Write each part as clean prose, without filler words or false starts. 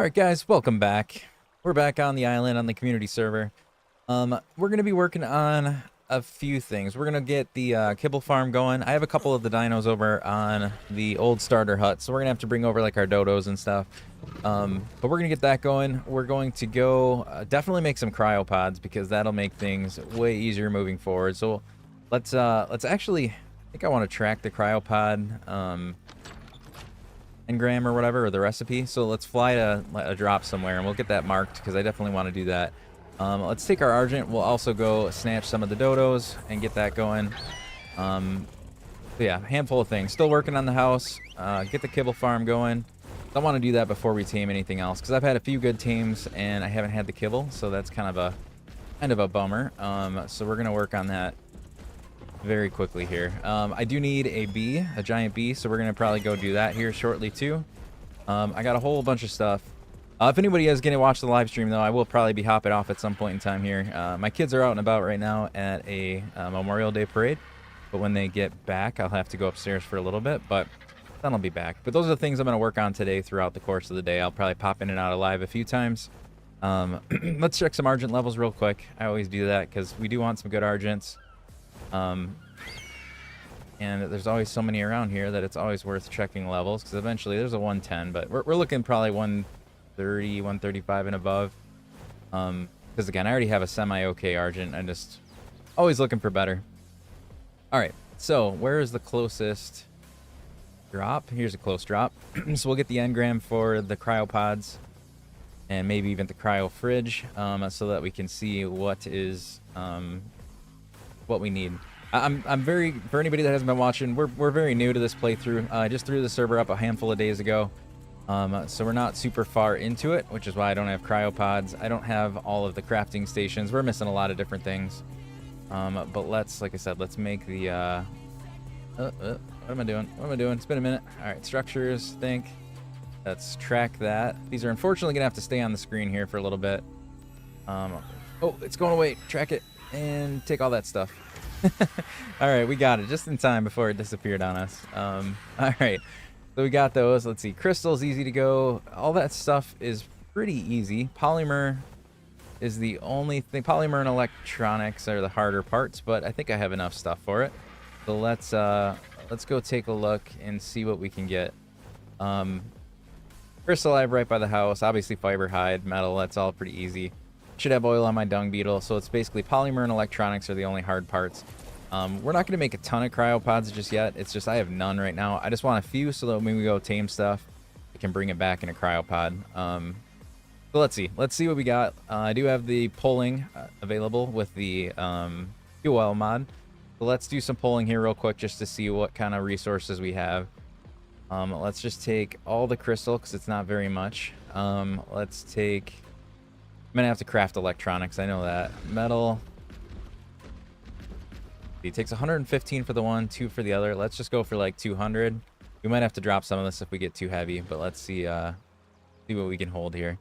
Alright guys, welcome back. We're back on the island on the community server. We're going to be working on a few things. We're going to get the kibble farm going. I have a couple of the dinos over on the old starter hut, so we're going to have to bring over like our dodos and stuff. But we're going to get that going. We're going to go definitely make some cryopods because that'll make things way easier moving forward. So let's actually, I think I want to track the cryopod engram or whatever, or the recipe. So let's fly to a drop somewhere and we'll get that marked because I definitely want to do that. Let's take our Argent. We'll also go snatch some of the dodos and get that going. But yeah, handful of things. Still working on the house. Get the kibble farm going. Don't want to do that before we tame anything else because I've had a few good tames and I haven't had the kibble, so that's kind of a bummer. So we're gonna work on that very quickly here. I do need a giant bee, so we're gonna probably go do that here shortly too. I got a whole bunch of stuff. If anybody is gonna watch the live stream though, I will probably be hopping off at some point in time here. My kids are out and about right now at a Memorial Day parade, but when they get back I'll have to go upstairs for a little bit, but then I'll be back. But those are the things I'm gonna work on today throughout the course of the day. I'll probably pop in and out of live a few times. Let's check some Argent levels real quick. I always do that because we do want some good Argents. And there's always so many around here that it's always worth checking levels because eventually there's a 110, but we're looking probably 130, 135 and above. Because again, I already have a semi-okay Argent. I'm just always looking for better. All right, so where is the closest drop? Here's a close drop. So we'll get the engram for the cryopods and maybe even the cryo fridge, so that we can see what is what we need. I'm very, for anybody that hasn't been watching, we're very new to this playthrough. I just threw the server up a handful of days ago, so we're not super far into it, which is why I don't have cryopods. I don't have all of the crafting stations. We're missing a lot of different things. But let's, like I said, let's make the what am I doing? What am I doing? It's been a minute. All right, structures, think. Let's track that. These are unfortunately gonna have to stay on the screen here for a little bit. Oh, it's going away. Track it and take all that stuff. All right, we got it just in time before it disappeared on us. All right, so we got those. Let's see, crystal's easy to go. All that stuff is pretty easy. Polymer is the only thing. Polymer and electronics are the harder parts, but I think I have enough stuff for it. So let's go take a look and see what we can get. Crystal I have right by the house. Obviously fiber, hide, metal, that's all pretty easy. Should have oil on my dung beetle, so it's basically polymer and electronics are the only hard parts. We're not going to make a ton of cryopods just yet. It's just I have none right now. I just want a few so that when we go tame stuff, we can bring it back in a cryopod. So let's see what we got. I do have the polling available with the fuel oil mod. So let's do some polling here real quick just to see what kind of resources we have. Let's just take all the crystal because it's not very much. Let's take... I'm gonna have to craft electronics, I know that. Metal. It takes 115 for the one, 2 for the other. Let's just go for like 200. We might have to drop some of this if we get too heavy, but let's see see what we can hold here.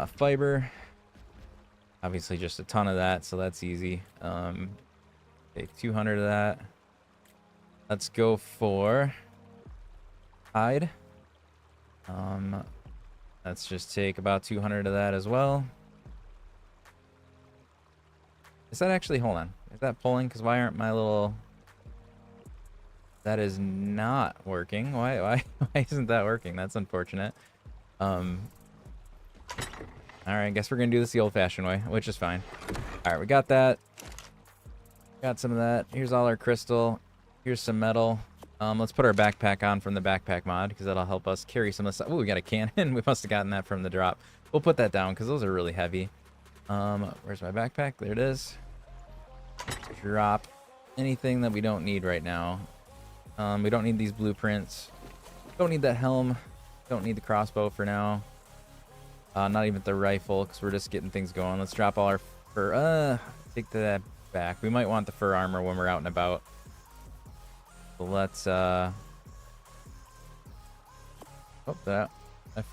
Fiber. Obviously just a ton of that, so that's easy. Take 200 of that. Let's go for hide. Let's just take about 200 of that as well. Is that actually, hold on, is that pulling? Because why aren't my little... That is not working. Why isn't that working? That's unfortunate. All right, I guess we're gonna do this the old-fashioned way, which is fine. All right, we got that. Got some of that. Here's all our crystal. Here's some metal. Let's put our backpack on from the backpack mod because that'll help us carry some of the stuff. Oh, we got a cannon. We must have gotten that from the drop. We'll put that down because those are really heavy. Where's my backpack? There it is. Drop anything that we don't need right now. We don't need these blueprints. Don't need that helm. Don't need the crossbow for now. Not even the rifle because we're just getting things going. Let's drop all our fur. Take that back. We might want the fur armor when we're out and about. So let's oh, that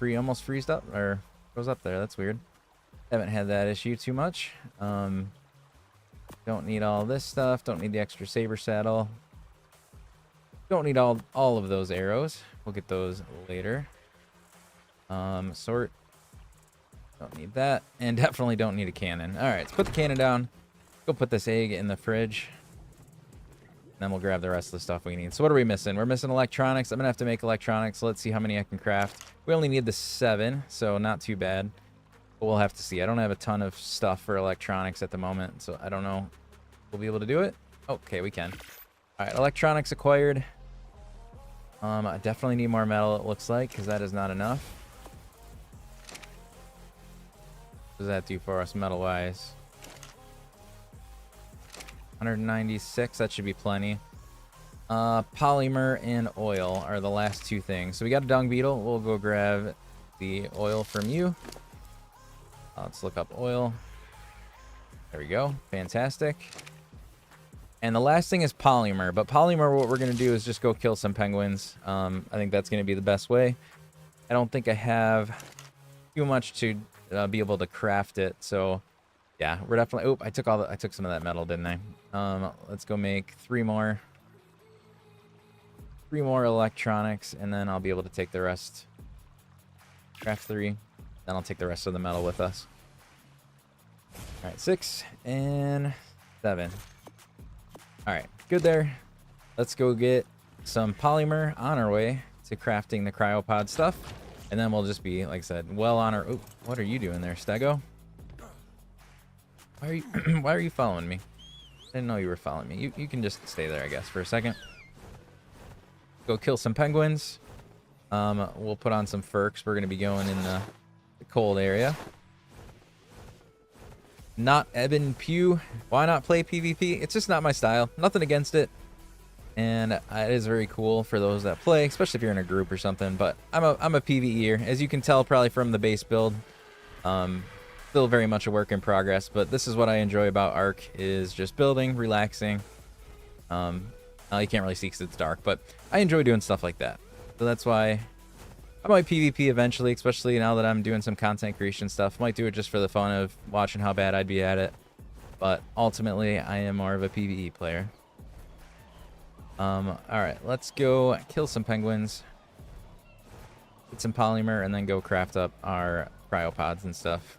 almost freezed up or goes up there. That's weird. Haven't had that issue too much. Don't need all this stuff. Don't need the extra saber saddle. Don't need all of those arrows. We'll get those later. Sort. Don't need that. And definitely don't need a cannon. All right, let's put the cannon down. Go put this egg in the fridge. Then we'll grab the rest of the stuff we need. So what are we missing? We're missing electronics. I'm going to have to make electronics. Let's see how many I can craft. We only need the 7, so not too bad. But we'll have to see. I don't have a ton of stuff for electronics at the moment, so I don't know if we'll be able to do it. Okay, we can. All right, electronics acquired. I definitely need more metal, it looks like, because that is not enough. What does that do for us metal-wise? 196, that should be plenty. Polymer and oil are the last 2 things. So we got a dung beetle. We'll go grab the oil from you. Let's look up oil. There we go. Fantastic. And the last thing is polymer. But polymer, what we're going to do is just go kill some penguins. I think that's going to be the best way. I don't think I have too much to be able to craft it. So yeah, we're definitely... Oh, I took some of that metal, didn't I? Let's go make 3 more. 3 more electronics, and then I'll be able to take the rest. Craft 3. Then I'll take the rest of the metal with us. All right, 6 and 7. All right, good there. Let's go get some polymer on our way to crafting the cryopod stuff. And then we'll just be, like I said, well on our... Oh, what are you doing there, Stego? Why are you, why are you following me? I didn't know you were following me. You can just stay there, I guess, for a second. Go kill some penguins. We'll put on some furks. We're going to be going in the cold area. Not Eben Pew. Why not play PvP? It's just not my style. Nothing against it. And it is very cool for those that play, especially if you're in a group or something. But I'm a PvEer. As you can tell probably from the base build. Still very much a work in progress, but this is what I enjoy about Ark, is just building, relaxing. You can't really see because it's dark, but I enjoy doing stuff like that. So that's why I might PvP eventually, especially now that I'm doing some content creation stuff. Might do it just for the fun of watching how bad I'd be at it. But ultimately, I am more of a PvE player. Alright, let's go kill some penguins. Get some polymer, and then go craft up our cryopods and stuff.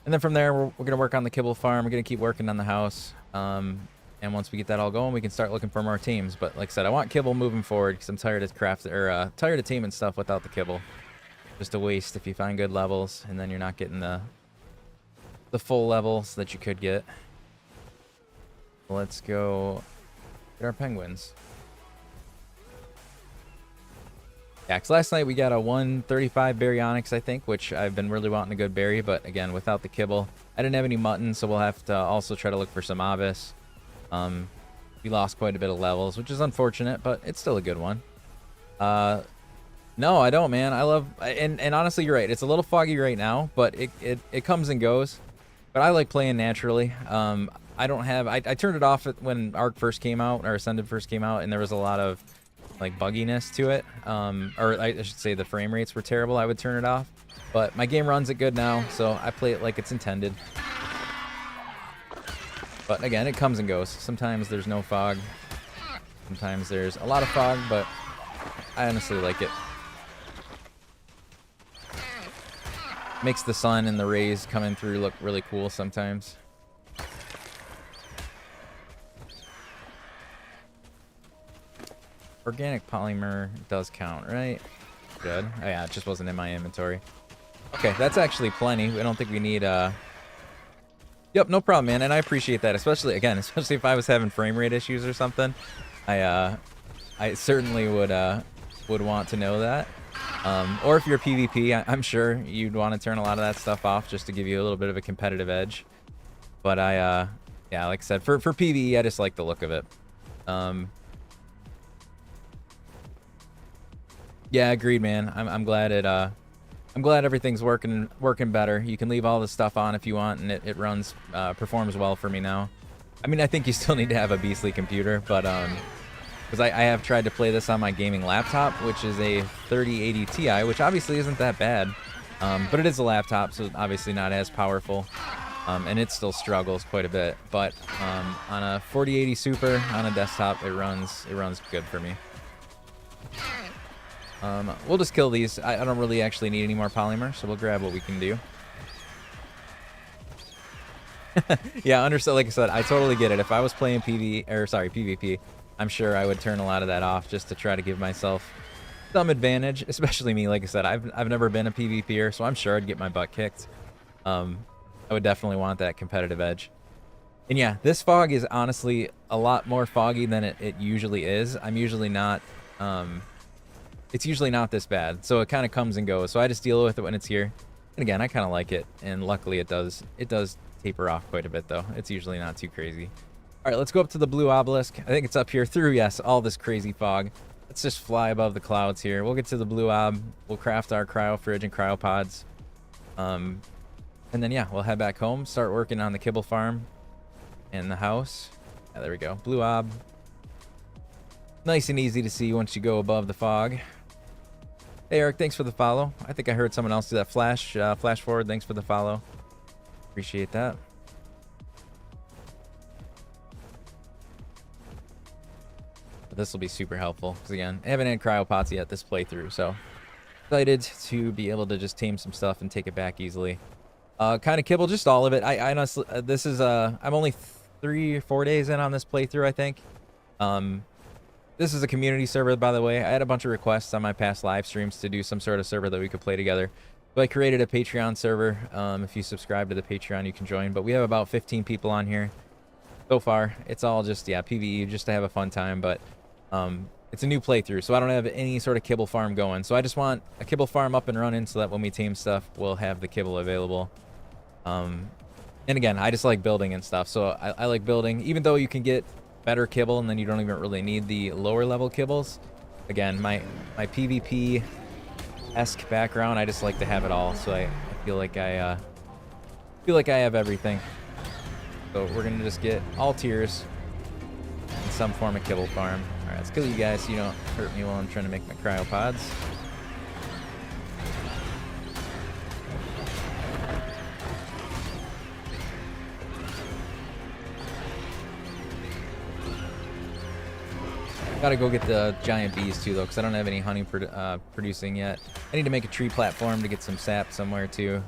And then from there, we're going to work on the kibble farm. We're going to keep working on the house. And once we get that all going, we can start looking for more teams. But like I said, I want kibble moving forward because I'm tired of tired of teaming stuff without the kibble. Just a waste if you find good levels and then you're not getting the full levels that you could get. Let's go get our penguins. Yeah, because last night we got a 135 baryonyx, I think, which I've been really wanting a good berry, but again, without the kibble. I didn't have any mutton, so we'll have to also try to look for some avis. We lost quite a bit of levels, which is unfortunate, but it's still a good one. No, I don't, man. I love... And honestly, you're right. It's a little foggy right now, but it comes and goes. But I like playing naturally. I don't have... I turned it off when Ark first came out, or Ascended first came out, and there was a lot of like bugginess to it, or I should say the frame rates were terrible. I would turn it off, but my game runs it good now, so I play it like it's intended. But again, it comes and goes. Sometimes there's no fog, sometimes there's a lot of fog, but I honestly like it. Makes the sun and the rays coming through look really cool sometimes. Organic polymer does count, right? Good. Oh yeah, it just wasn't in my inventory. Okay, that's actually plenty. I don't think we need Yep, no problem, man. And I appreciate that, especially if I was having frame rate issues or something. I certainly would want to know that. Or if you're PvP, I'm sure you'd want to turn a lot of that stuff off just to give you a little bit of a competitive edge. But yeah, like I said, for PvE, I just like the look of it. Yeah, agreed, man. I'm glad I'm glad everything's working better. You can leave all the stuff on if you want, and it runs performs well for me now. I mean, I think you still need to have a beastly computer, but because I have tried to play this on my gaming laptop, which is a 3080 Ti, which obviously isn't that bad, but it is a laptop, so obviously not as powerful, and it still struggles quite a bit. But on a 4080 Super on a desktop, it runs good for me. We'll just kill these. I don't really actually need any more polymer, so we'll grab what we can do. Yeah, understood. Like I said, I totally get it. If I was playing PvP, I'm sure I would turn a lot of that off just to try to give myself some advantage, especially me. Like I said, I've never been a PvPer, so I'm sure I'd get my butt kicked. I would definitely want that competitive edge. And yeah, this fog is honestly a lot more foggy than it usually is. I'm usually not, it's usually not this bad. So it kind of comes and goes. So I just deal with it when it's here. And again, I kind of like it. And luckily it does taper off quite a bit though. It's usually not too crazy. All right, let's go up to the blue obelisk. I think it's up here through, yes, all this crazy fog. Let's just fly above the clouds here. We'll get to the blue ob. We'll craft our cryo fridge and cryopods. And then, yeah, we'll head back home, start working on the kibble farm and the house. Yeah, there we go. Blue ob. Nice and easy to see once you go above the fog. Hey, Eric, thanks for the follow. I think I heard someone else do that flash forward. Thanks for the follow. Appreciate that. This will be super helpful because again, I haven't had cryopods yet this playthrough, so excited to be able to just tame some stuff and take it back easily. Kind of kibble just all of it. I honestly, this is I'm only 3 or 4 days in on this playthrough, I think. This is a community server, by the way. I had a bunch of requests on my past live streams to do some sort of server that we could play together. So I created a Patreon server. If you subscribe to the Patreon, you can join. But we have about 15 people on here so far. It's all just, yeah, PvE, just to have a fun time. But it's a new playthrough, so I don't have any sort of kibble farm going. So I just want a kibble farm up and running so that when we tame stuff, we'll have the kibble available. And again, I just like building and stuff. So I like building, even though you can get better kibble and then you don't even really need the lower level kibbles. Again, my PvP-esque background, I just like to have it all. So I feel like I have everything. So we're gonna just get all tiers in some form of kibble farm. All right, let's kill you guys so you don't hurt me while I'm trying to make my cryopods. Gotta go get the giant bees too though, because I don't have any honey producing yet. I need to make a tree platform to get some sap somewhere too.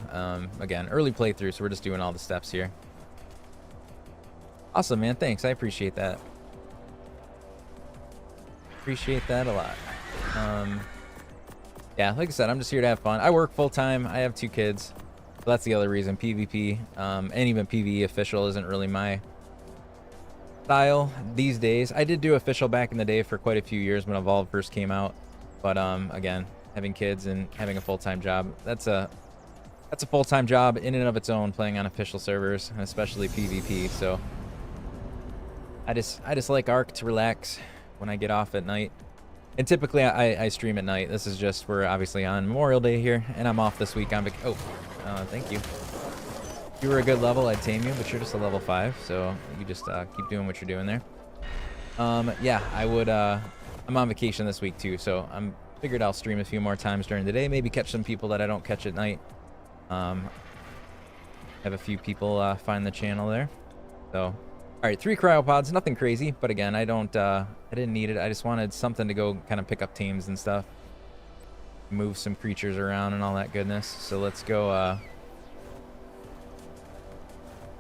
Again, early playthrough, so we're just doing all the steps here. Awesome, man. Thanks. I appreciate that. Appreciate that a lot. Yeah, like I said, I'm just here to have fun. I work full time. I have 2 kids. So that's the other reason. PvP and even PvE official isn't really my style these days. I did do official back in the day for quite a few years when Evolve first came out. But again, having kids and having a full-time job, that's a full-time job in and of its own, playing on official servers, and especially PvP. So I just like Ark to relax when I get off at night. And typically I stream at night. This is just, we're obviously on Memorial Day here, and I'm off this week on thank you. If you were a good level, I'd tame you, but you're just a level 5, so you just keep doing what you're doing there. Yeah, I would, I'm on vacation this week too, so I'm figured I'll stream a few more times during the day, maybe catch some people that I don't catch at night. Have a few people find the channel there. So, alright, 3 cryopods, nothing crazy, but again, I didn't need it. I just wanted something to go kind of pick up teams and stuff. Move some creatures around and all that goodness. So let's go,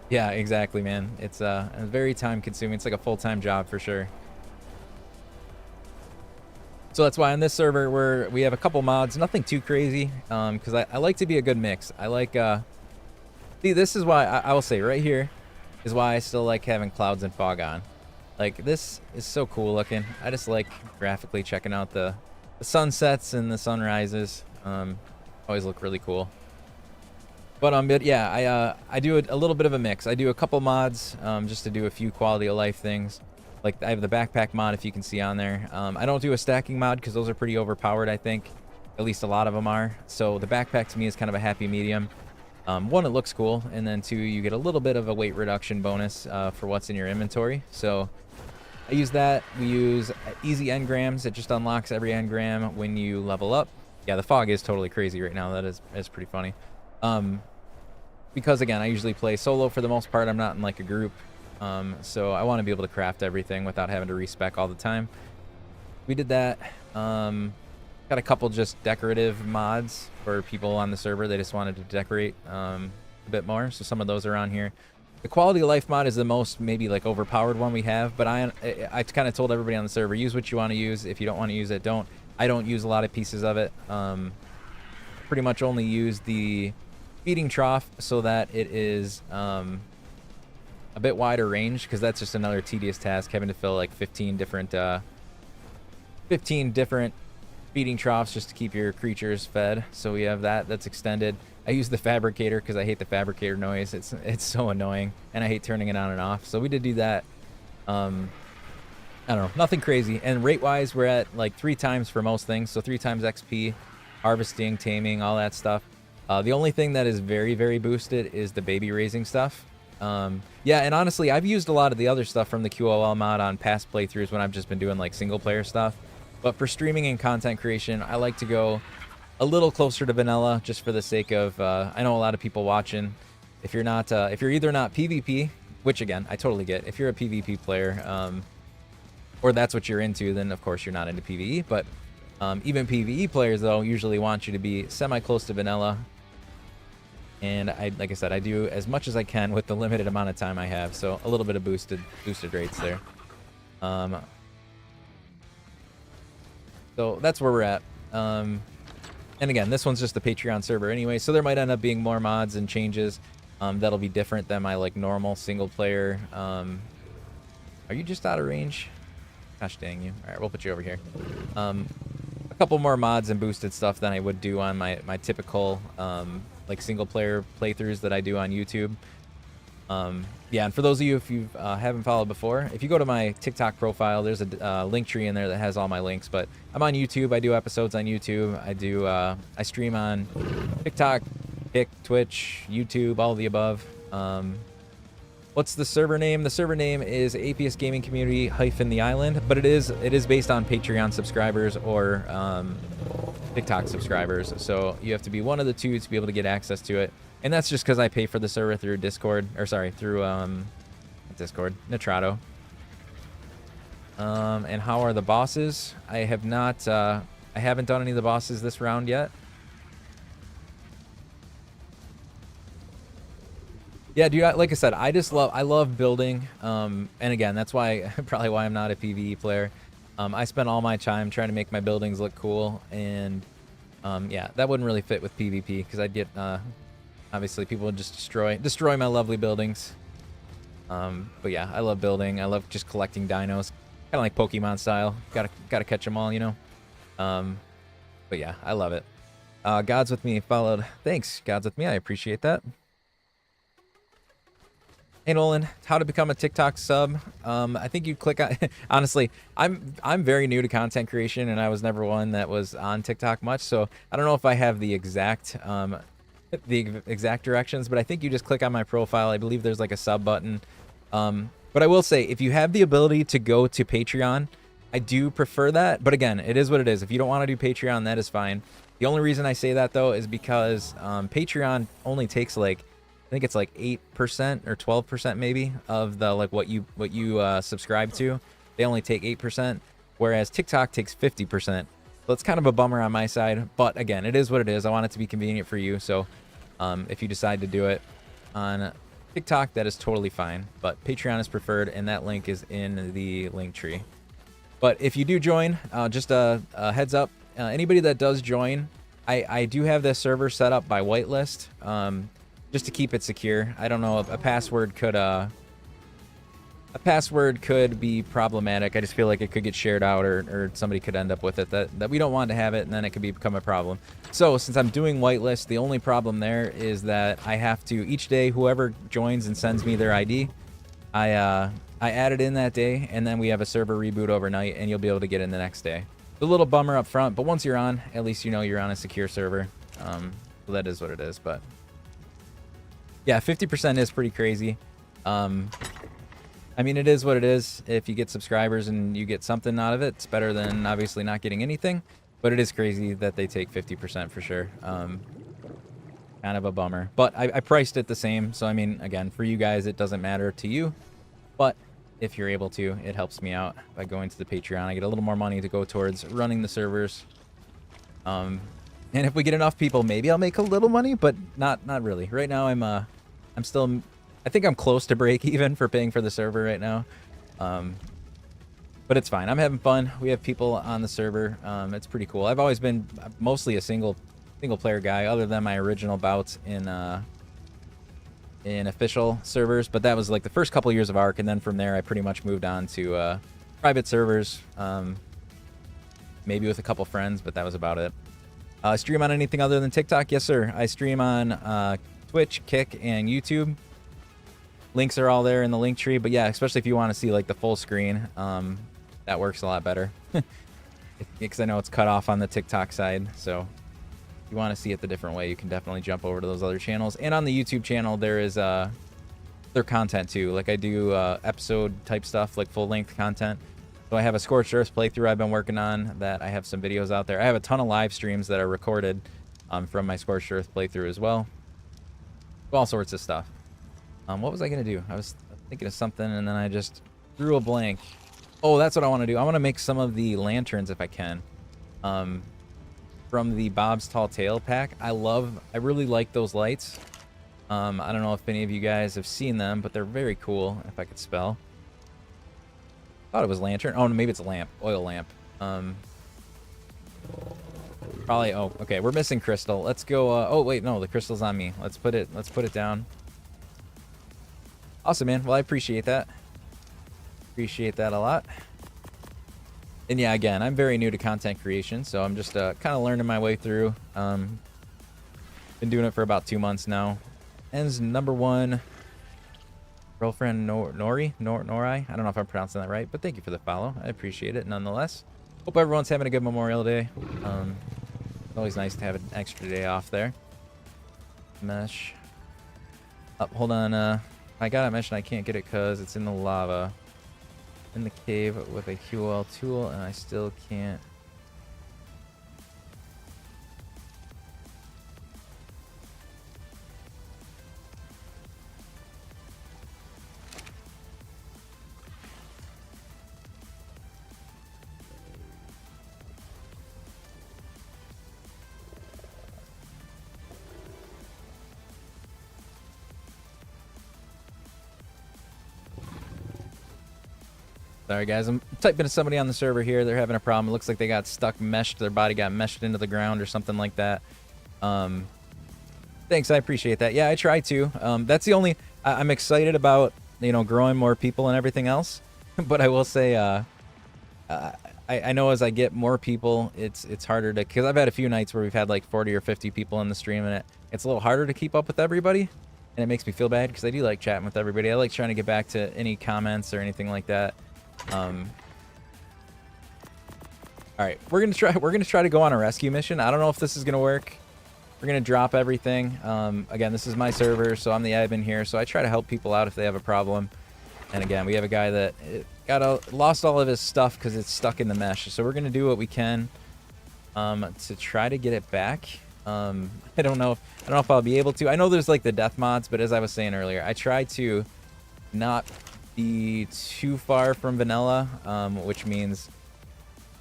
yeah, exactly, man. It's very time consuming. It's like a full-time job for sure. So that's why on this server we have a couple mods, nothing too crazy, because I like to be a good mix. I like, see, this is why I will say right here is why I still like having clouds and fog on. Like, this is so cool looking. I just like graphically checking out the sunsets and the sunrises. Always look really cool. But yeah, I do a little bit of a mix. I do a couple mods just to do a few quality of life things. Like I have the backpack mod, if you can see on there. I don't do a stacking mod because those are pretty overpowered, I think. At least a lot of them are. So the backpack to me is kind of a happy medium. 1, it looks cool, and then 2, you get a little bit of a weight reduction bonus for what's in your inventory. So I use that. We use easy engrams. It just unlocks every engram when you level up. Yeah, the fog is totally crazy right now. That is pretty funny. Because again, I usually play solo for the most part. I'm not in like a group. So I want to be able to craft everything without having to respec all the time. We did that. Got a couple just decorative mods for people on the server. They just wanted to decorate a bit more. So some of those are on here. The quality of life mod is the most maybe like overpowered one we have. But I kind of told everybody on the server, use what you want to use. If you don't want to use it, don't. I don't use a lot of pieces of it. Pretty much only use the feeding trough so that it is a bit wider range, because that's just another tedious task, having to fill like 15 different feeding troughs just to keep your creatures fed. So we have that. That's extended. I use the fabricator because I hate the fabricator noise. It's so annoying, and I hate turning it on and off. So we did do that. I don't know, nothing crazy. And rate wise, we're at like 3 times for most things. So 3 times XP, harvesting, taming, all that stuff. The only thing that is very, very boosted is the baby raising stuff. Yeah, and honestly, I've used a lot of the other stuff from the QOL mod on past playthroughs when I've just been doing like single player stuff. But for streaming and content creation, I like to go a little closer to vanilla, just for the sake of, I know a lot of people watching. If you're not, if you're either not PvP, which again, I totally get. If you're a PvP player, or that's what you're into, then of course you're not into PvE. But even PvE players, though, usually want you to be semi-close to vanilla. And like I said, I do as much as I can with the limited amount of time I have. So a little bit of boosted rates there. So that's where we're at. And again, this one's just a Patreon server anyway, so there might end up being more mods and changes that'll be different than my like normal single player. Are you just out of range? Gosh dang you. All right, we'll put you over here. A couple more mods and boosted stuff than I would do on my typical like single player playthroughs that I do on YouTube. Yeah, and for those of you, if you haven't followed before, if you go to my TikTok profile, there's a link tree in there that has all my links. But I'm on YouTube. I do episodes on YouTube. I stream on TikTok, Kick, Twitch, YouTube, all of the above. What's the server name? The server name is Apius Gaming Community hyphen the Island, but it is based on Patreon subscribers or TikTok subscribers. So you have to be one of the two to be able to get access to it. And that's just because I pay for the server through Discord, or sorry, through Discord, Nitrado. And how are the bosses? I have not, I haven't done any of the bosses this round yet. Yeah, dude, like I said, I love building. And again, that's probably why I'm not a PvE player. I spend all my time trying to make my buildings look cool, and yeah, that wouldn't really fit with PvP because I'd get obviously people would just destroy my lovely buildings. But yeah, I love building. I love just collecting dinos, kind of like Pokemon style. Gotta catch them all, you know. But yeah, I love it. Gods with Me followed. Thanks, Gods with Me. I appreciate that. Hey Nolan, how to become a TikTok sub? I think you click on. Honestly, I'm very new to content creation, and I was never one that was on TikTok much, so I don't know if I have the exact directions, but I think you just click on my profile. I believe there's like a sub button. But I will say, if you have the ability to go to Patreon, I do prefer that. But again, it is what it is. If you don't want to do Patreon, that is fine. The only reason I say that though is because Patreon only takes like, I think it's like 8% or 12% maybe of the like what you subscribe to. They only take 8%, whereas TikTok takes 50%. So it's kind of a bummer on my side, but again, it is what it is. I want it to be convenient for you. So if you decide to do it on TikTok, that is totally fine. But Patreon is preferred, and that link is in the link tree. But if you do join, just a heads up, anybody that does join, I do have this server set up by whitelist. Just to keep it secure. I don't know if a password could be problematic. I just feel like it could get shared out, or somebody could end up with it that we don't want to have it, and then it could become a problem. So since I'm doing whitelist, the only problem there is that I have to, each day, whoever joins and sends me their ID, I add it in that day, and then we have a server reboot overnight, and you'll be able to get in the next day. A little bummer up front, but once you're on, at least you know you're on a secure server. So that is what it is. But yeah, 50% is pretty crazy. I mean, it is what it is. If you get subscribers and you get something out of it, it's better than obviously not getting anything. But it is crazy that they take 50% for sure. Kind of a bummer. But I priced it the same. So, I mean, again, for you guys, it doesn't matter to you. But if you're able to, it helps me out by going to the Patreon. I get a little more money to go towards running the servers. And if we get enough people, maybe I'll make a little money, but not really. Right now, I'm still, I think I'm close to break even for paying for the server right now. But it's fine. I'm having fun. We have people on the server. It's pretty cool. I've always been mostly a single player guy, other than my original bouts in official servers. But that was like the first couple years of Ark, and then from there I pretty much moved on to private servers, maybe with a couple friends, but that was about it. Stream on anything other than TikTok? Yes, sir. I stream on Twitch, Kick, and YouTube. Links are all there in the link tree. But yeah, especially if you want to see like the full screen, that works a lot better. Because I know it's cut off on the TikTok side. So if you want to see it the different way, you can definitely jump over to those other channels. And on the YouTube channel, there is their content too. Like I do episode type stuff, like full length content. So I have a Scorched Earth playthrough I've been working on that I have some videos out there. I have a ton of live streams that are recorded from my Scorched Earth playthrough as well. All sorts of stuff. What was I going to do? I was thinking of something and then I just drew a blank. Oh, that's what I want to do. I want to make some of the lanterns if I can. From the Bob's Tall Tale pack. I really like those lights. I don't know if any of you guys have seen them, but they're very cool, if I could spell. Thought it was lantern. Oh, no, maybe it's a lamp. Oil lamp. Probably. Oh, okay. We're missing crystal. Let's go. Oh, wait. No, the crystal's on me. Let's put it down. Awesome, man. Well, I appreciate that. Appreciate that a lot. And yeah, again, I'm very new to content creation, so I'm just kind of learning my way through. Been doing it for about 2 months now. Ends number 1. Girlfriend Nori? I don't know if I'm pronouncing that right, but thank you for the follow. I appreciate it nonetheless. Hope everyone's having a good Memorial Day. It's always nice to have an extra day off there. Mesh. Oh, hold on. I got it meshed and I can't get it because it's in the lava. In the cave with a QL tool and I still can't. Sorry guys, I'm typing to somebody on the server here. They're having a problem. It looks like they got stuck meshed. Their body got meshed into the ground or something like that. Thanks, I appreciate that. Yeah, I try to. That's the only... I'm excited about, you know, growing more people and everything else. But I will say, I know as I get more people, it's harder to... Because I've had a few nights where we've had like 40 or 50 people in the stream, and it's a little harder to keep up with everybody. And it makes me feel bad because I do like chatting with everybody. I like trying to get back to any comments or anything like that. All right, we're gonna try to go on a rescue mission. I don't know if this is gonna work. We're gonna drop everything. Again, this is my server, so I'm the admin here, so I try to help people out if they have a problem. And again, we have a guy that lost all of his stuff because it's stuck in the mesh, so we're gonna do what we can to try to get it back. I don't know if I'll be able to. I know there's like the death mods, but as I was saying earlier, I try to not be too far from vanilla, which means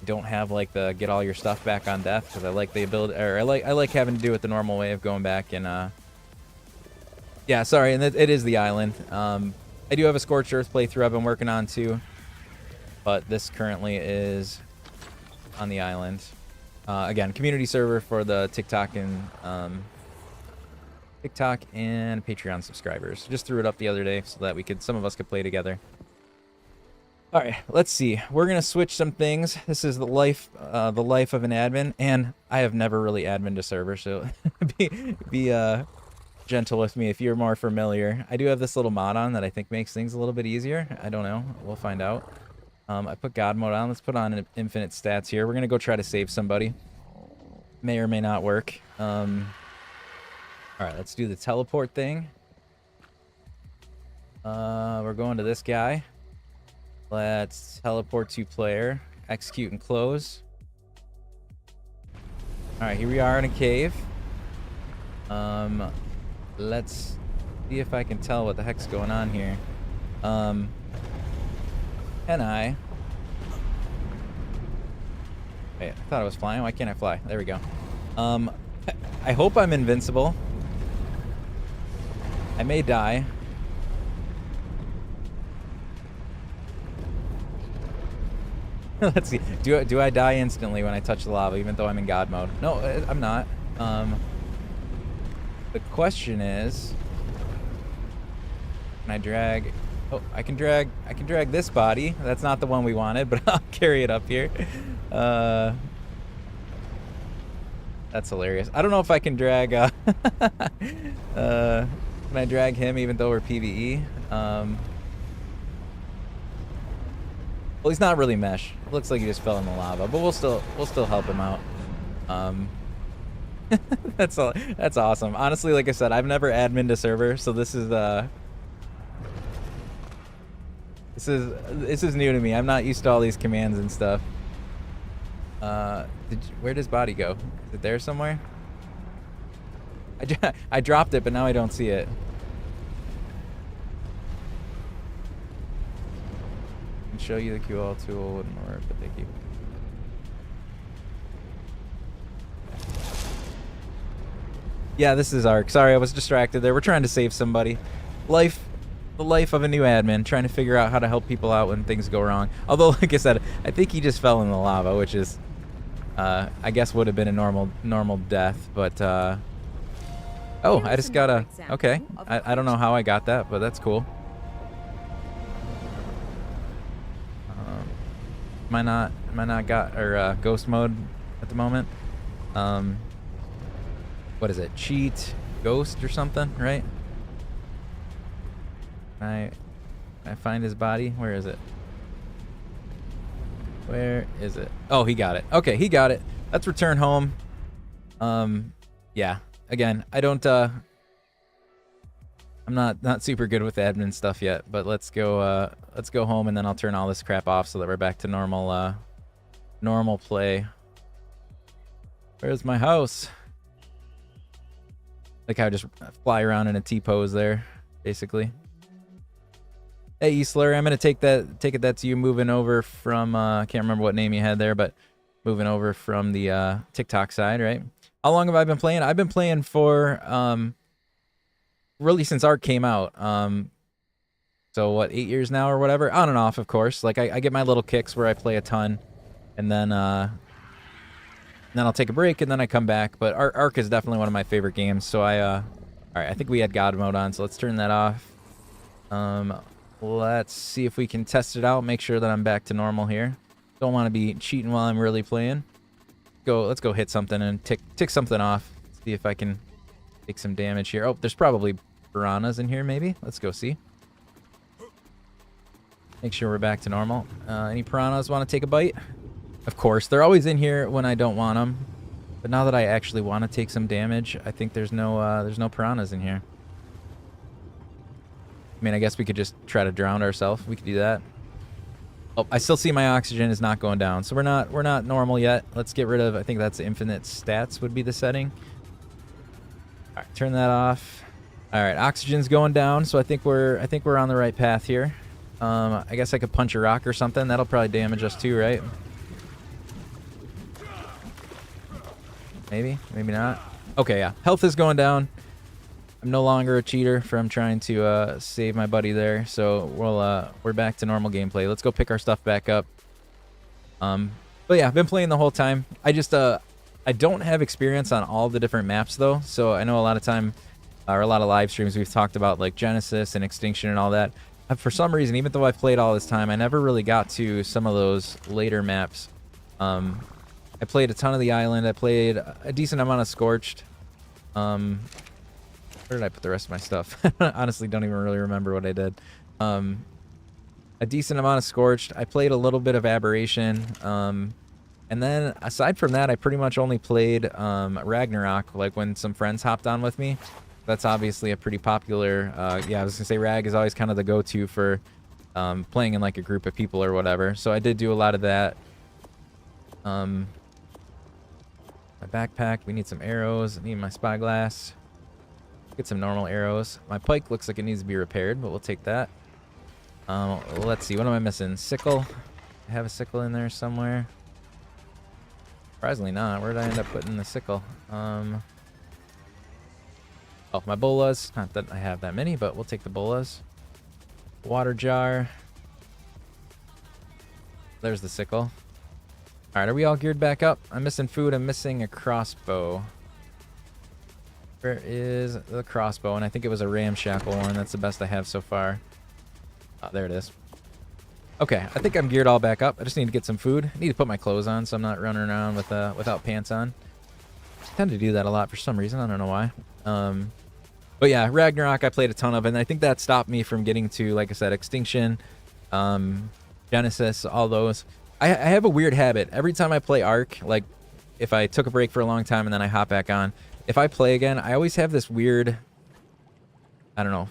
don't have like the get all your stuff back on death, because I like the ability, or I like having to do it the normal way of going back and yeah, sorry, and it is the island. I do have a Scorched Earth playthrough I've been working on too, but this currently is on the island. Again, community server for the TikTok and Patreon subscribers. Just threw it up the other day so that some of us could play together. All right, let's see. We're gonna switch some things. This is the life of an admin, and I have never really admined a server, so be gentle with me if you're more familiar. I do have this little mod on that I think makes things a little bit easier. I don't know. We'll find out. I put God mode on. Let's put on infinite stats here. We're gonna go try to save somebody. May or may not work. All right, let's do the teleport thing. We're going to this guy. Let's teleport to player, execute and close. All right, here we are in a cave. Let's see if I can tell what the heck's going on here. Can I? Wait, I thought I was flying. Why can't I fly? There we go. Um, I hope I'm invincible. I may die. Let's see. Do I die instantly when I touch the lava, even though I'm in God mode? No, I'm not. The question is, can I drag? Oh, I can drag this body. That's not the one we wanted, but I'll carry it up here. That's hilarious. I don't know if I can drag. Can I drag him even though we're PvE? Well, he's not really mesh. It looks like he just fell in the lava, but we'll still help him out. That's awesome. Honestly, like I said, I've never adminned a server, so this is new to me. I'm not used to all these commands and stuff. Where does body go? Is it there somewhere? I dropped it, but now I don't see it. I can show you the QL tool wouldn't work, but thank you. Yeah, this is Ark. Sorry, I was distracted there. We're trying to save somebody. The life of a new admin, trying to figure out how to help people out when things go wrong. Although, like I said, I think he just fell in the lava, which is, I guess would have been a normal death. But, oh, I just got a, okay. I don't know how I got that, but that's cool. Am I not ghost mode at the moment? What is it? Cheat ghost or something, right? I find his body. Where is it? Where is it? Oh, he got it. Okay, he got it. Let's return home. Yeah. Again, I don't I'm not super good with admin stuff yet, but let's go home and then I'll turn all this crap off so that we're back to normal play. Where's my house? Like how I just fly around in a T-pose there, basically. Hey, Eastler, I'm gonna take it that's you moving over from I can't remember what name you had there, but moving over from the TikTok side, right? How long have I been playing? I've been playing for really since Ark came out. So what, 8 years now or whatever? On and off, of course. Like I get my little kicks where I play a ton, and then I'll take a break and then I come back. But Ark is definitely one of my favorite games. So all right, I think we had God mode on, so let's turn that off. Let's see if we can test it out. Make sure that I'm back to normal here. Don't want to be cheating while I'm really playing. Let's go hit something and tick something off. See if I can take some damage here. Oh, there's probably piranhas in here, maybe. Let's go see. Make sure we're back to normal. Any piranhas want to take a bite? Of course, they're always in here when I don't want them. But now that I actually want to take some damage, I think there's no piranhas in here. I mean, I guess we could just try to drown ourselves. We could do that. Oh, I still see my oxygen is not going down, so we're not normal yet. Let's get rid of. I think that's infinite stats would be the setting. All right, turn that off. All right, oxygen's going down, so I think we're on the right path here. I guess I could punch a rock or something. That'll probably damage us too, right? Maybe, maybe not. Okay, yeah. Health is going down. I'm no longer a cheater from trying to save my buddy there, so we're back to normal gameplay. Let's go pick our stuff back up. But yeah, I've been playing the whole time. I just I don't have experience on all the different maps though, so I know a lot of time or a lot of live streams we've talked about like Genesis and Extinction and all that. For some reason, even though I've played all this time, I never really got to some of those later maps. I played a ton of the island. I played a decent amount of Scorched. Where did I put the rest of my stuff? Honestly, don't even really remember what I did. A decent amount of Scorched. I played a little bit of Aberration. And then aside from that, I pretty much only played Ragnarok, like when some friends hopped on with me. That's obviously a pretty popular, yeah, I was gonna say Rag is always kind of the go-to for playing in like a group of people or whatever. So I did do a lot of that. My backpack, we need some arrows. I need my spyglass. Get some normal arrows. My pike looks like it needs to be repaired, but we'll take that. Let's see, what am I missing? Sickle. I have a sickle in there somewhere. Surprisingly not. Where did I end up putting the sickle? Oh, my bolas. Not that I have that many, but we'll take the bolas. Water jar. There's the sickle. All right, are we all geared back up? I'm missing food. I'm missing a crossbow. Where is the crossbow? And I think it was a ramshackle one. That's the best I have so far. Oh, there it is. Okay, I think I'm geared all back up. I just need to get some food. I need to put my clothes on so I'm not running around with without pants on. I tend to do that a lot for some reason. I don't know why. But yeah, Ragnarok I played a ton of, and I think that stopped me from getting to, like I said, Extinction, Genesis, all those. I have a weird habit. Every time I play Ark, like if I took a break for a long time and then I hop back on, if I play again, I always have this weird, I don't know,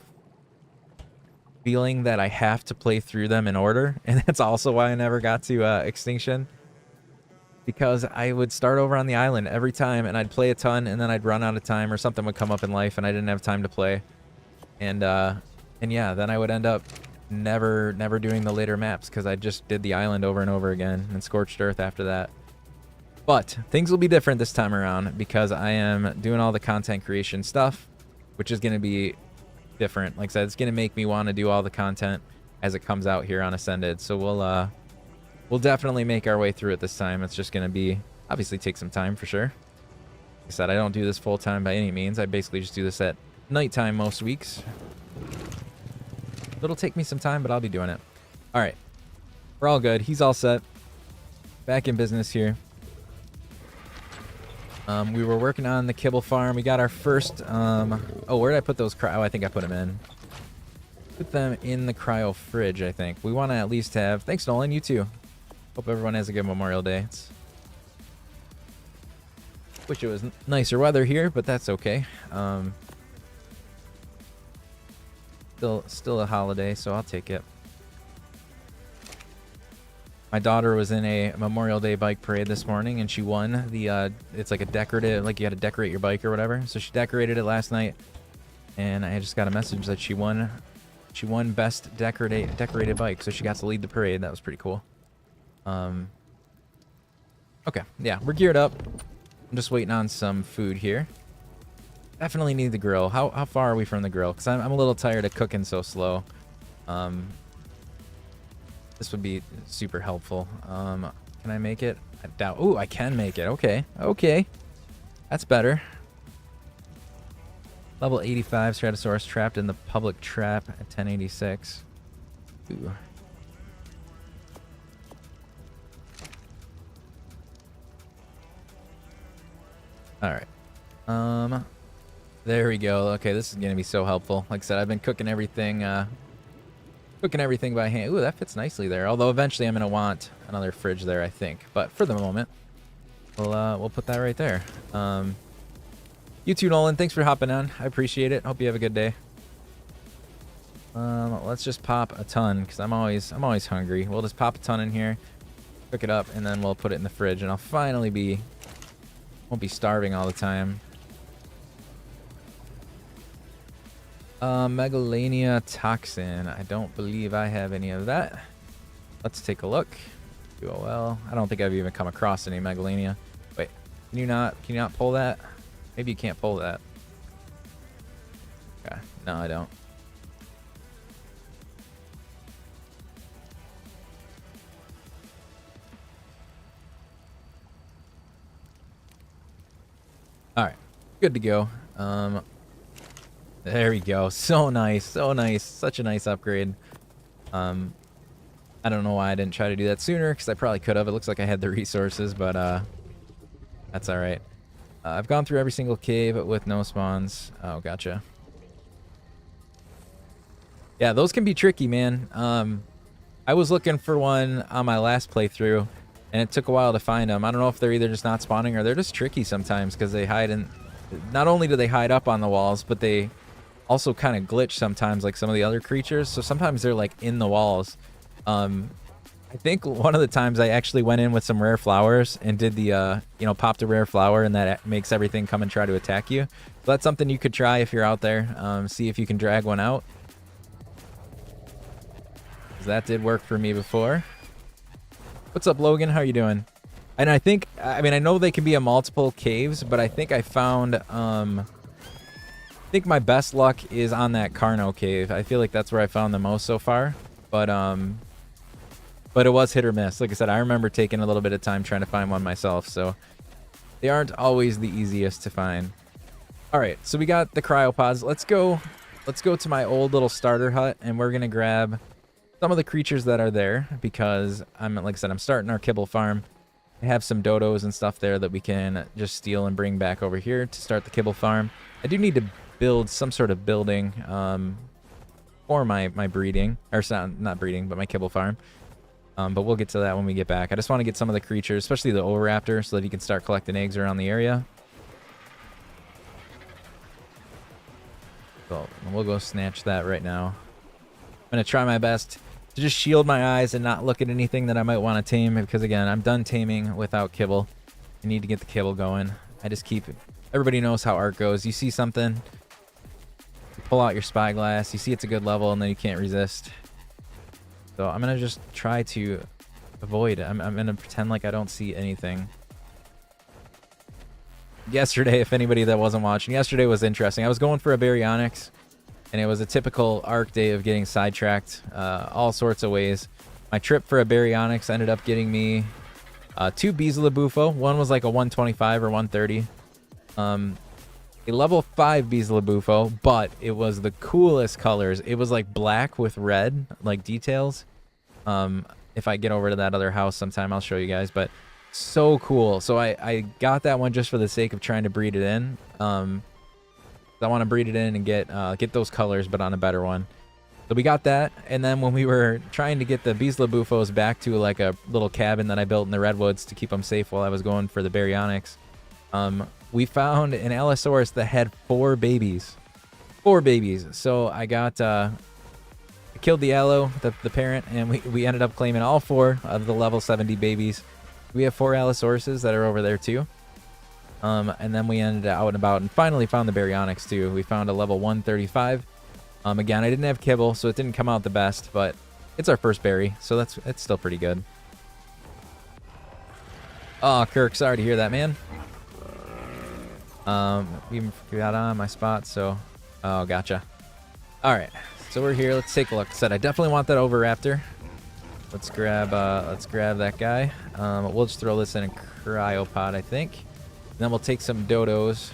feeling that I have to play through them in order. And that's also why I never got to Extinction. Because I would start over on the island every time and I'd play a ton and then I'd run out of time or something would come up in life and I didn't have time to play. And yeah, then I would end up never doing the later maps because I just did the island over and over again and Scorched Earth after that. But things will be different this time around because I am doing all the content creation stuff, which is going to be different. Like I said, it's going to make me want to do all the content as it comes out here on Ascended. So we'll definitely make our way through it this time. It's just going to be, obviously take some time for sure. Like I said, I don't do this full time by any means. I basically just do this at nighttime most weeks. It'll take me some time, but I'll be doing it. All right. We're all good. He's all set. Back in business here. We were working on the kibble farm. We got our first, oh, where did I put those oh, I think I put them in. Put them in the cryo fridge, I think. We want to at least have, thanks Nolan, you too. Hope everyone has a good Memorial Day. Wish it was nicer weather here, but that's okay. Still a holiday, so I'll take it. My daughter was in a Memorial Day bike parade this morning, and she won the, it's like a decorative, like you had to decorate your bike or whatever. So she decorated it last night, and I just got a message that she won best decorated bike, so she got to lead the parade. That was pretty cool. Okay, yeah, we're geared up. I'm just waiting on some food here. Definitely need the grill. How far are we from the grill? Because I'm a little tired of cooking so slow. This would be super helpful. Can I make it? I doubt. Ooh, I can make it. Okay. Okay. That's better. Level 85 Stratosaurus trapped in the public trap at 1086. Ooh. Alright. There we go. Okay, this is going to be so helpful. Like I said, I've been cooking everything by hand. Ooh, that fits nicely there. Although eventually I'm going to want another fridge there, I think. But for the moment, we'll put that right there. You too, Nolan. Thanks for hopping on. I appreciate it. Hope you have a good day. Let's just pop a ton because I'm always hungry. We'll just pop a ton in here, cook it up, and then we'll put it in the fridge, and I'll finally won't be starving all the time. Megalania toxin. I don't believe I have any of that. Let's take a look. UOL. I don't think I've even come across any Megalania. Wait, can you not pull that? Maybe you can't pull that. Okay, no, I don't. All right, good to go. There we go. So nice, so nice. Such a nice upgrade. I don't know why I didn't try to do that sooner, because I probably could have. It looks like I had the resources, but that's all right. I've gone through every single cave with no spawns. Oh, gotcha. Yeah, those can be tricky, man. I was looking for one on my last playthrough, and it took a while to find them. I don't know if they're either just not spawning or they're just tricky sometimes because they hide in... Not only do they hide up on the walls, but they also kind of glitch sometimes like some of the other creatures. So sometimes they're like in the walls. I think one of the times I actually went in with some rare flowers and did the, popped a rare flower, and that makes everything come and try to attack you. So that's something you could try if you're out there. See if you can drag one out. 'Cause that did work for me before. What's up, Logan? How you doing? And I think, I mean, I know they can be in multiple caves, but I think I found, I think my best luck is on that Carno cave. I feel like that's where I found the most so far. But it was hit or miss. Like I said, I remember taking a little bit of time trying to find one myself, so they aren't always the easiest to find. All right, so we got the cryopods. Let's go to my old little starter hut, and we're gonna grab some of the creatures that are there because like I said, I'm starting our kibble farm. I have some dodos and stuff there that we can just steal and bring back over here to start the kibble farm. I do need to build some sort of building for my breeding, or not breeding, but my kibble farm. But we'll get to that when we get back. I just want to get some of the creatures, especially the Oviraptor, so that he can start collecting eggs around the area. So we'll go snatch that right now. I'm going to try my best to just shield my eyes and not look at anything that I might want to tame, because again, I'm done taming without kibble. I need to get the kibble going. I just keep it. Everybody knows how art goes. You see something, you pull out your spyglass, you see it's a good level, and then you can't resist. So I'm going to just try to avoid it. I'm going to pretend like I don't see anything. Yesterday, if anybody that wasn't watching, yesterday was interesting. I was going for a Baryonyx, and it was a typical Ark day of getting sidetracked all sorts of ways. My trip for a Baryonyx ended up getting me 2 Beelzebufo. One was like a 125 or 130. A level 5 Beelzebufo, but it was the coolest colors. It was like black with red, like details. If I get over to that other house sometime, I'll show you guys, but so cool. So I got that one just for the sake of trying to breed it in. I want to breed it in and get those colors, but on a better one. So we got that, and then when we were trying to get the Beelzebufos back to like a little cabin that I built in the redwoods to keep them safe while I was going for the Baryonyx, we found an Allosaurus that had 4 babies. 4 babies. So I got I killed the Allo, the parent, and we ended up claiming all 4 of the level 70 babies. We have 4 Allosauruses that are over there too. And then we ended out and about and finally found the Baryonyx too. We found a level 135. Again, I didn't have kibble, so it didn't come out the best, but it's our first berry, so it's still pretty good. Oh, Kirk, sorry to hear that, man. Even got on my spot, so oh, gotcha. All right, so we're here. Let's take a look. Said I definitely want that Oviraptor. Let's grab that guy. We'll just throw this in a cryopod, I think. And then we'll take some dodos.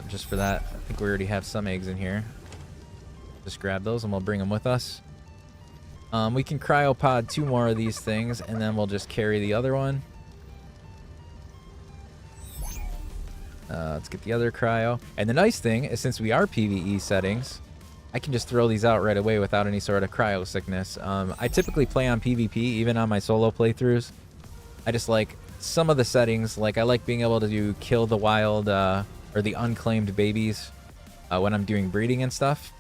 Just for that, I think we already have some eggs in here. Just grab those and we'll bring them with us. We can cryopod 2 more of these things, and then we'll just carry the other one. Let's get the other cryo. And the nice thing is, since we are PvE settings, I can just throw these out right away without any sort of cryo sickness. I typically play on PvP, even on my solo playthroughs. I just like some of the settings. Like I like being able to kill the wild or the unclaimed babies when I'm doing breeding and stuff.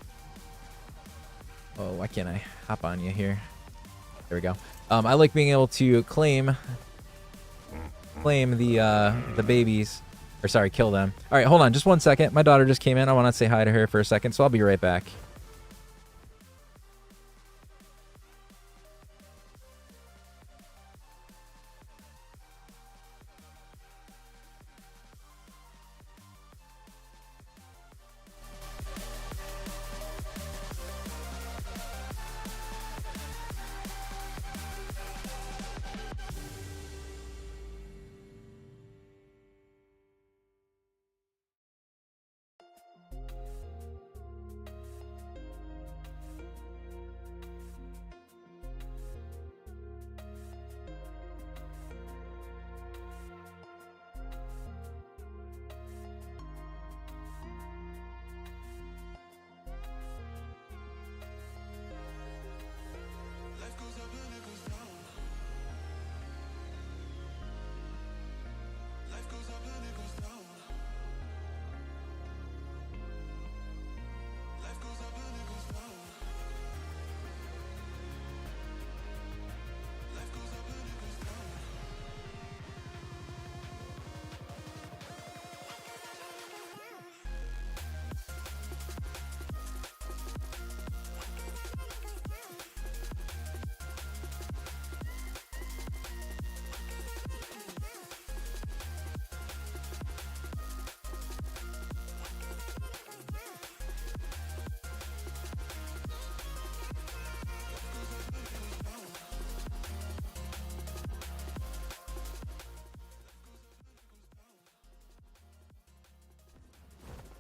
Oh, why can't I hop on you here? There we go. I like being able to claim the babies. Or sorry, kill them. All right, hold on just one second. My daughter just came in. I want to say hi to her for a second, so I'll be right back.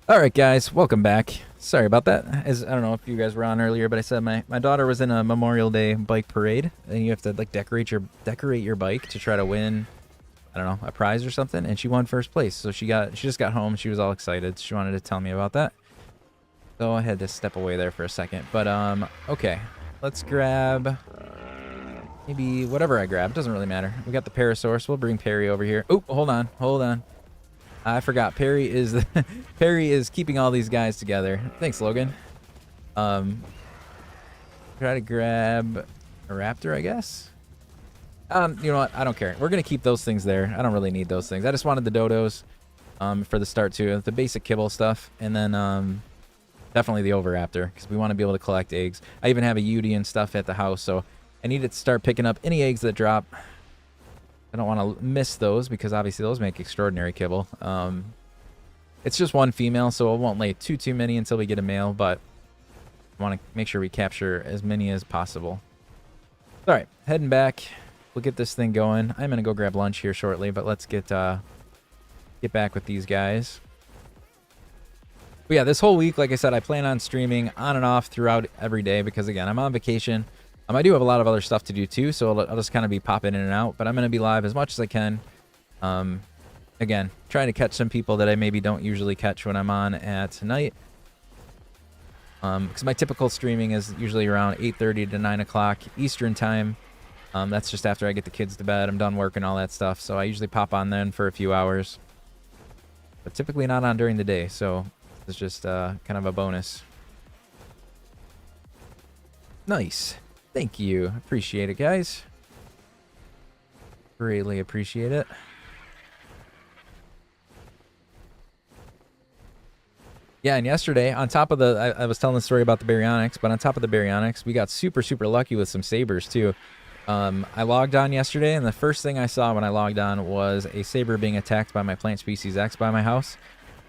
All right, guys, welcome back. Sorry about that. As I don't know if you guys were on earlier, but I said my daughter was in a Memorial Day bike parade, and you have to like decorate your bike to try to win, I don't know, a prize or something, and she won first place. So she just got home. She was all excited. She wanted to tell me about that. So I had to step away there for a second. But okay, let's grab maybe whatever I grab. Doesn't really matter. We got the Parasaurus. We'll bring Perry over here. Oh, hold on. I forgot. Perry is keeping all these guys together. Thanks, Logan. Try to grab a raptor, I guess. You know what? I don't care. We're gonna keep those things there. I don't really need those things. I just wanted the dodos, for the start too, the basic kibble stuff, and then definitely the oviraptor because we want to be able to collect eggs. I even have a Udi and stuff at the house, so I need to start picking up any eggs that drop. I don't want to miss those because obviously those make extraordinary kibble. It's just one female, so it won't lay too many until we get a male, but I want to make sure we capture as many as possible. All right, heading back. We'll get this thing going. I'm going to go grab lunch here shortly, but let's get back with these guys. But yeah, this whole week, like I said, I plan on streaming on and off throughout every day because, again, I'm on vacation. I do have a lot of other stuff to do too, so I'll just kind of be popping in and out. But I'm going to be live as much as I can. Again, trying to catch some people that I maybe don't usually catch when I'm on at night. Because my typical streaming is usually around 8:30 to 9 o'clock Eastern time. That's just after I get the kids to bed. I'm done work and all that stuff. So I usually pop on then for a few hours. But typically not on during the day, so it's just kind of a bonus. Nice. Thank you. Appreciate it, guys. Greatly appreciate it. Yeah, and yesterday, on top of the... I was telling the story about the baryonyx, but on top of the baryonyx, we got super lucky with some sabers, too. I logged on yesterday, and the first thing I saw when I logged on was a saber being attacked by my Plant Species X by my house.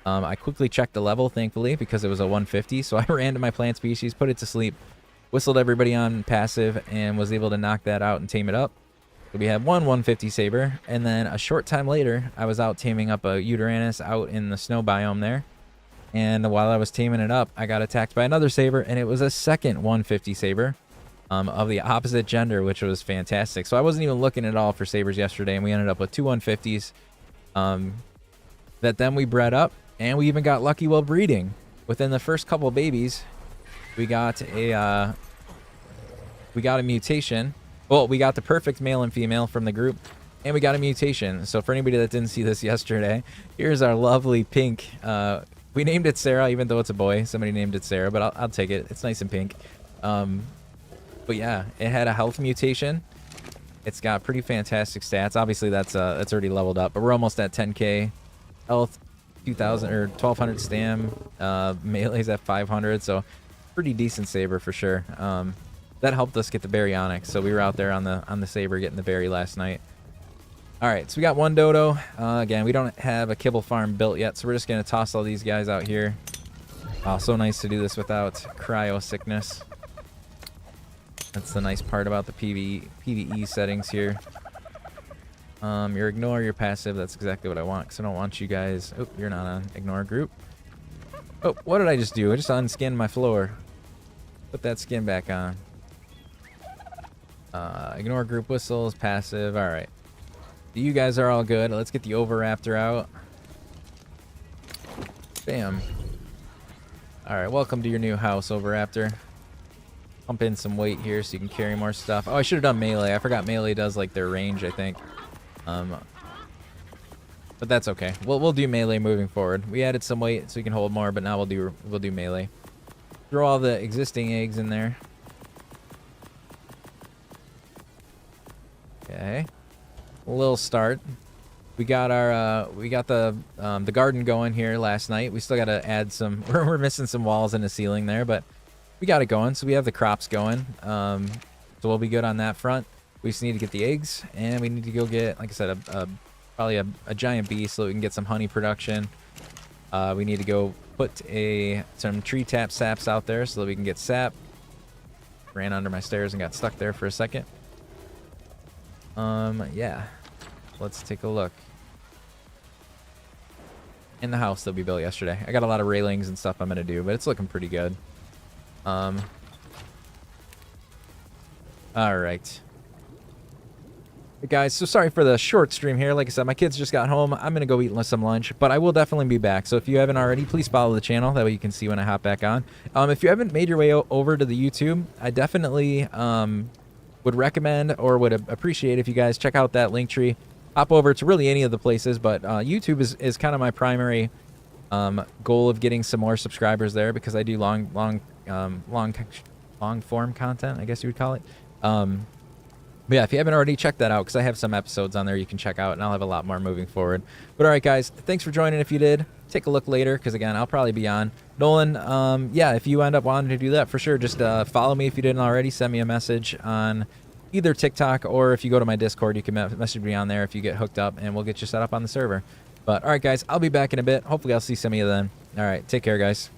I quickly checked the level, thankfully, because it was a 150, so I ran to my Plant Species, put it to sleep, whistled everybody on passive, and was able to knock that out and tame it up. So we had one 150 saber, and then a short time later, I was out taming up a Yutyrannus out in the snow biome there. And while I was taming it up, I got attacked by another saber, and it was a second 150 saber of the opposite gender, which was fantastic. So I wasn't even looking at all for sabers yesterday, and we ended up with two 150s that then we bred up, and we even got lucky while breeding. Within the first couple babies, we got a mutation. Well, we got the perfect male and female from the group, and we got a mutation. So for anybody that didn't see this yesterday, here's our lovely pink. We named it Sarah, even though it's a boy. Somebody named it Sarah, but I'll take it. It's nice and pink. But yeah, it had a health mutation. It's got pretty fantastic stats. Obviously, that's already leveled up, but we're almost at 10k health, 2,000 or 1,200 stam. Melee's at 500, so pretty decent saber for sure. That helped us get the baryonyx, so we were out there on the saber getting the berry last night. All right, so we got one dodo. Again, we don't have a kibble farm built yet, so we're just gonna toss all these guys out here. Oh, so nice to do this without cryo sickness. That's the nice part about the PvE settings here. Your ignore, your passive. That's exactly what I want, because I don't want you guys... Oh, you're not on ignore group. Oh, what did I just do? I just unskinned my floor. Put that skin back on. Ignore group whistles, passive. All right. You guys are all good. Let's get the oviraptor out. Bam. All right, welcome to your new house, oviraptor. Pump in some weight here so you can carry more stuff. Oh, I should have done melee. I forgot melee does like their range, I think. But that's okay. We'll do melee moving forward. We added some weight so you can hold more, but now we'll do melee. Throw all the existing eggs in there. Okay. A little start. We got our the garden going here last night. We still got to add some. We're missing some walls in the ceiling there, but we got it going. So we have the crops going. So we'll be good on that front. We just need to get the eggs, and we need to go get, like I said, probably a giant bee so that we can get some honey production. We need to go put some tree tap saps out there so that we can get sap. Ran under my stairs and got stuck there for a second. Yeah. Let's take a look. and the house that we built yesterday. I got a lot of railings and stuff I'm gonna do, but it's looking pretty good. All right. Hey guys, so sorry for the short stream here. Like I said, my kids just got home. I'm going to go eat some lunch, but I will definitely be back. So if you haven't already, please follow the channel. That way you can see when I hop back on. If you haven't made your way over to the YouTube, I definitely would recommend or would appreciate if you guys check out that link tree. Hop over to really any of the places, but YouTube is kind of my primary goal of getting some more subscribers there, because I do long form content, I guess you would call it. But yeah, if you haven't already, check that out, because I have some episodes on there you can check out, and I'll have a lot more moving forward. But all right, guys, thanks for joining. If you did, take a look later, because again, I'll probably be on. Nolan, yeah, if you end up wanting to do that, for sure, just follow me if you didn't already. Send me a message on either TikTok, or if you go to my Discord, you can message me on there if you get hooked up, and we'll get you set up on the server. But all right, guys, I'll be back in a bit. Hopefully I'll see some of you then. All right, take care, guys.